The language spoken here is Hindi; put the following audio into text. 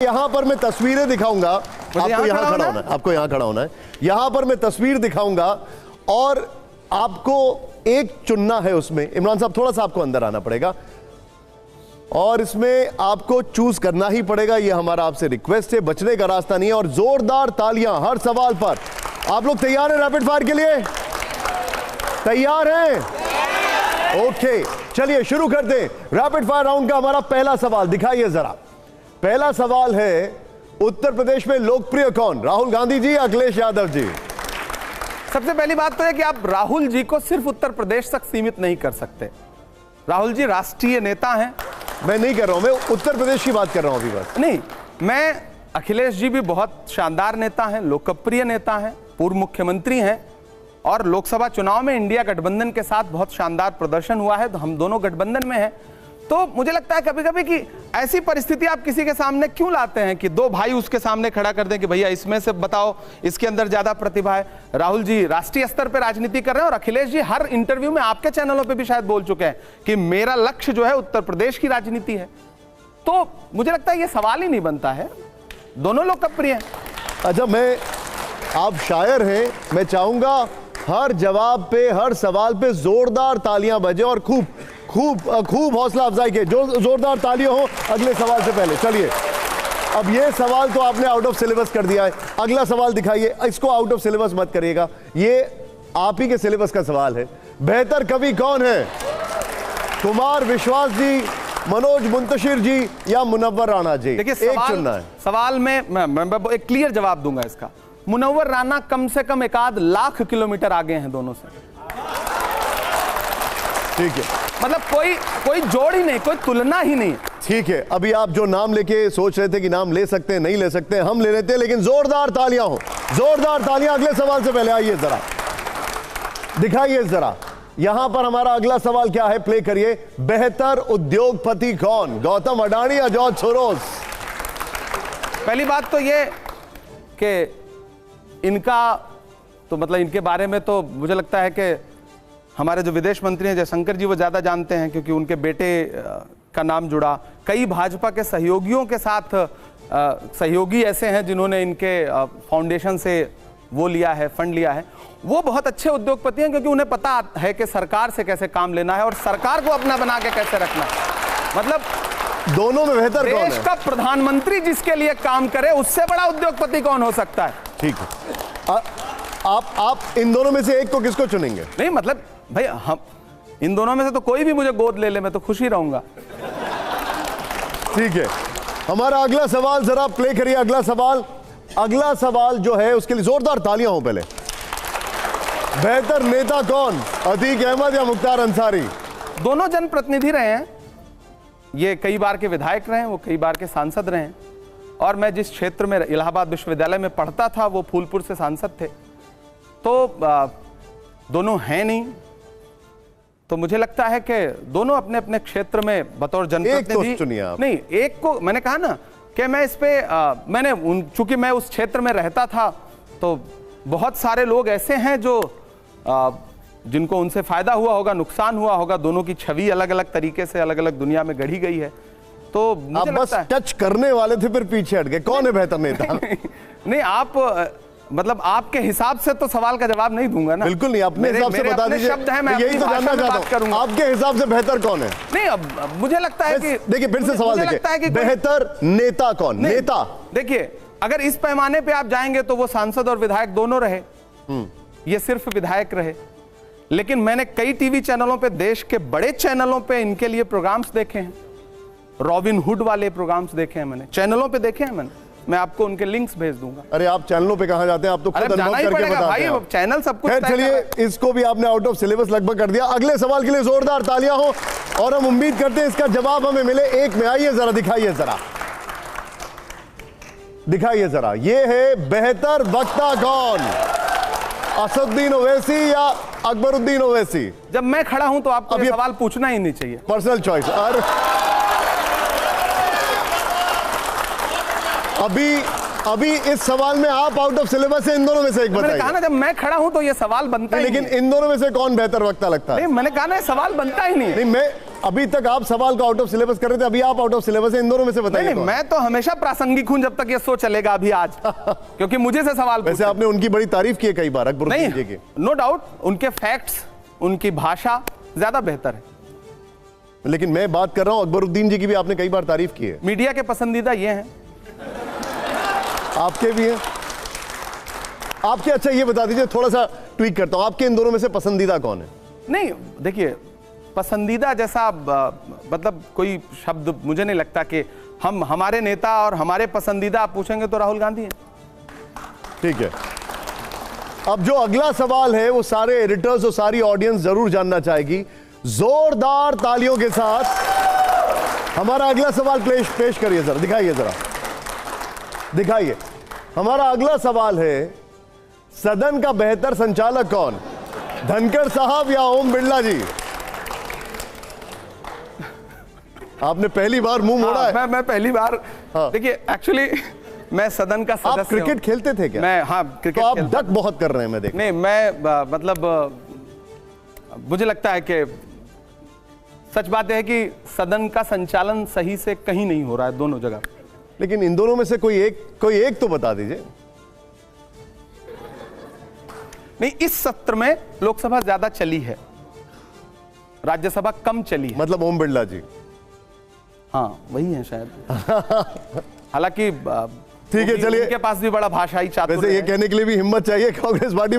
यहां पर मैं तस्वीरें दिखाऊंगा, आपको यहां खड़ा होना है, आपको यहां खड़ा होना है। यहां पर मैं तस्वीर दिखाऊंगा और आपको एक चुनना है उसमें। इमरान साहब थोड़ा सा आपको अंदर आना पड़ेगा और इसमें आपको चूज करना ही पड़ेगा। ये हमारा आपसे रिक्वेस्ट है, बचने का रास्ता नहीं है। और जोरदार तालियां हर सवाल पर। आप लोग तैयार हैं रैपिड फायर के लिए? तैयार हैं? ओके, चलिए शुरू करते हैं रैपिड फायर राउंड का। हमारा पहला सवाल दिखाइए जरा। पहला सवाल है, उत्तर प्रदेश में लोकप्रिय कौन? राहुल गांधी जी, अखिलेश यादव जी? सबसे पहली बात तो है कि आप राहुल जी को सिर्फ उत्तर प्रदेश तक सीमित नहीं कर सकते। राहुल जी राष्ट्रीय नेता हैं। मैं नहीं कर रहा हूं, मैं उत्तर प्रदेश की बात कर रहा हूं अभी बस। नहीं, मैं अखिलेश जी भी बहुत शानदार नेता हैं, लोकप्रिय नेता हैं, पूर्व मुख्यमंत्री हैं और लोकसभा चुनाव में इंडिया गठबंधन के साथ बहुत शानदार प्रदर्शन हुआ है, तो हम दोनों गठबंधन में हैं। तो मुझे लगता है कभी कभी कि ऐसी परिस्थिति आप किसी के सामने क्यों लाते हैं कि दो भाई उसके सामने खड़ा कर दें कि भैया इसमें से बताओ इसके अंदर ज्यादा प्रतिभा है। राहुल जी राष्ट्रीय स्तर पर राजनीति कर रहे हैं और अखिलेश जी हर इंटरव्यू में आपके चैनलों पे भी शायद बोल चुके हैं कि मेरा लक्ष्य जो है उत्तर प्रदेश की राजनीति है। तो मुझे लगता है ये सवाल ही नहीं बनता है, दोनों लोकप्रिय हैं। अच्छा, मैं आप शायर हैं, मैं चाहूंगा हर जवाब पे, हर सवाल पे जोरदार तालियां बजे और खूब खूब खूब हौसला अफजाई के जो जोरदार तालियां हो अगले सवाल से पहले। चलिए, अब ये सवाल तो आपने आउट ऑफ सिलेबस कर दिया है। अगला सवाल दिखाइए। इसको आउट ऑफ सिलेबस मत करिएगा, ये आप ही के सिलेबस का सवाल है। बेहतर कवि कौन है? कुमार विश्वास जी, मनोज मुंतशिर जी या मुनव्वर राणा जी? देखिए, एक चुनना है। सवाल में मैं एक क्लियर जवाब दूंगा इसका। मुनव्वर राणा कम से कम 1 लाख किलोमीटर आगे हैं दोनों से। ठीक है, मतलब कोई जोड़ ही नहीं, कोई तुलना ही नहीं। ठीक है, अभी आप जो नाम लेके सोच रहे थे कि नाम ले सकते हैं, नहीं ले सकते, हम ले लेते हैं, लेकिन जोरदार तालियां हो, जोरदार तालियां। अगले सवाल से पहले आइए जरा, दिखाइए जरा। यहां पर हमारा अगला सवाल क्या है, प्ले करिए। बेहतर उद्योगपति कौन? गौतम अडानी या जॉर्ज सोरोस? पहली बात तो ये कि इनका तो मतलब इनके बारे में तो मुझे लगता है कि हमारे जो विदेश मंत्री हैं जयशंकर जी वो ज़्यादा जानते हैं, क्योंकि उनके बेटे का नाम जुड़ा। कई भाजपा के सहयोगियों के साथ सहयोगी ऐसे हैं जिन्होंने इनके फाउंडेशन से वो लिया है, फंड लिया है। वो बहुत अच्छे उद्योगपति हैं क्योंकि उन्हें पता है कि सरकार से कैसे काम लेना है और सरकार को अपना बना के कैसे रखना है। मतलब दोनों में बेहतर कौन है? देश का प्रधानमंत्री जिसके लिए काम करे उससे बड़ा उद्योगपति कौन हो सकता है? ठीक है, आप इन दोनों में से एक को किसको चुनेंगे? नहीं मतलब भाई, हम इन दोनों में से तो कोई भी मुझे गोद ले ले, मैं तो खुश ही रहूंगा। ठीक है, हमारा अगला सवाल जरा प्ले करिए। अगला सवाल जो है उसके लिए जोरदार तालियां हो पहले। बेहतर नेता कौन? अतीक अहमद या मुख्तार अंसारी? दोनों जनप्रतिनिधि रहे हैं, ये कई बार के विधायक रहे हैं, वो कई बार के सांसद रहे हैं। और मैं जिस क्षेत्र में इलाहाबाद विश्वविद्यालय में पढ़ता था वो फूलपुर से सांसद थे, तो दोनों हैं नहीं। तो मुझे लगता है कि दोनों अपने अपने क्षेत्र में बतौर जनप्रतिनिधि नहीं, एक को मैंने कहा ना कि मैं इस पे मैंने चूंकि मैं उस क्षेत्र में रहता था, तो बहुत सारे लोग ऐसे हैं जो जिनको उनसे फायदा हुआ होगा, नुकसान हुआ होगा। दोनों की छवि अलग अलग तरीके से अलग अलग दुनिया में गढ़ी गई है। तो मुझे बस टच करने वाले थे, फिर पीछे हट गए। कौन है बेहतर नेता? नहीं, आप मतलब आपके हिसाब से तो सवाल का जवाब नहीं दूंगा ना। बिल्कुल नहीं, अपने हिसाब से बता दीजिए। शब्द है, मैं यही तो जानना चाहता हूं, आपके हिसाब से बेहतर कौन है? नहीं, अब मुझे लगता है कि देखिए, फिर से सवाल देखिए, बेहतर नेता कौन? नेता देखिए, अगर इस पैमाने पे आप जाएंगे तो वो सांसद और विधायक दोनों रहे, ये सिर्फ विधायक रहे। लेकिन मैंने कई टीवी चैनलों पे, देश के बड़े चैनलों पे इनके लिए प्रोग्राम्स देखे हैं, रॉबिन हुड वाले प्रोग्राम्स देखे हैं, मैंने चैनलों पे देखे हैं। मैं आपको उनके लिंक्स भेज दूंगा। अरे आप चैनलों पे कहां जाते हैं? आप तो खुद अनुभव करके बताते हैं। चैनल सब कुछ। चलिए, इसको भी आपने आउट ऑफ सिलेबस लगभग कर दिया। अगले सवाल के लिए जोरदार तालियां हो और हम उम्मीद करते हैं इसका जवाब हमें मिले। एक में आइए जरा, दिखाइए जरा। ये है बेहतर वक्ता कौन? असदुद्दीन ओवैसी या अकबरुद्दीन ओवैसी? जब मैं खड़ा हूं तो आपको ये सवाल पूछना ही नहीं चाहिए, पर्सनल चॉइस। और अभी इस सवाल में आप आउट ऑफ सिलेबस है, इन दोनों में से एक बताइए। मैंने कहा ना, जब मैं खड़ा हूं तो ये सवाल बनता ही नहीं। लेकिन इन दोनों में से कौन बेहतर वक्ता लगता है? नहीं, मैंने कहा ना, सवाल बनता ही नहीं। नहीं, मैं अभी तक आप सवाल को आउट ऑफ सिलेबस कर रहे थे, अभी आप आउट ऑफ सिलेबस है। इन दोनों में से बताइए। नहीं, मैं तो हमेशा प्रासंगिक हूं जब तक ये शो चलेगा अभी आज क्योंकि मुझे से सवाल वैसे आपने उनकी बड़ी तारीफ की है कई बार अकबरुद्दीन जी की। नहीं, नो डाउट उनके फैक्ट्स, उनकी भाषा ज्यादा बेहतर है। लेकिन मैं बात कर रहा हूं अकबरुद्दीन जी की भी आपने कई बार तारीफ की है। मीडिया के पसंदीदा ये हैं, आपके भी हैं, आपके। अच्छा ये बता दीजिए, थोड़ा सा ट्वीक करता हूं, आपके इन दोनों में से पसंदीदा कौन है? नहीं देखिए, पसंदीदा जैसा मतलब कोई शब्द मुझे नहीं लगता कि हमारे नेता और हमारे पसंदीदा आप पूछेंगे तो राहुल गांधी हैं। ठीक है, अब जो अगला सवाल है वो सारे एडिटर्स और सारी ऑडियंस जरूर जानना चाहेगी। जोरदार तालियों के साथ हमारा अगला सवाल पेश करिए जरा, दिखाइए जरा, दिखाइए। हमारा अगला सवाल है, सदन का बेहतर संचालक कौन, धनखड़ साहब या ओम बिरला जी? आपने पहली बार मुंह मोड़ा है। मैं पहली बार। हाँ। देखिए एक्चुअली मैं सदन का सदस्य। आप क्रिकेट खेलते थे क्या? मैं, हाँ क्रिकेट तो आप डक बहुत कर रहे हैं, मैं देख। नहीं, मैं मतलब मुझे लगता है कि सच बात है कि सदन का संचालन सही से कहीं नहीं हो रहा है, दोनों जगह। लेकिन इन दोनों में से कोई एक तो बता दीजिए। नहीं, इस सत्र में लोकसभा ज्यादा चली है, राज्यसभा कम चली है। मतलब ओम बिरला जी। हाँ वही है शायद। हालांकि ठीक है, चलिए। उनके पास भी बड़ा भाषाई चातुर्य वैसे ये है। कहने के लिए भी हिम्मत चाहिए कांग्रेस पार्टी में।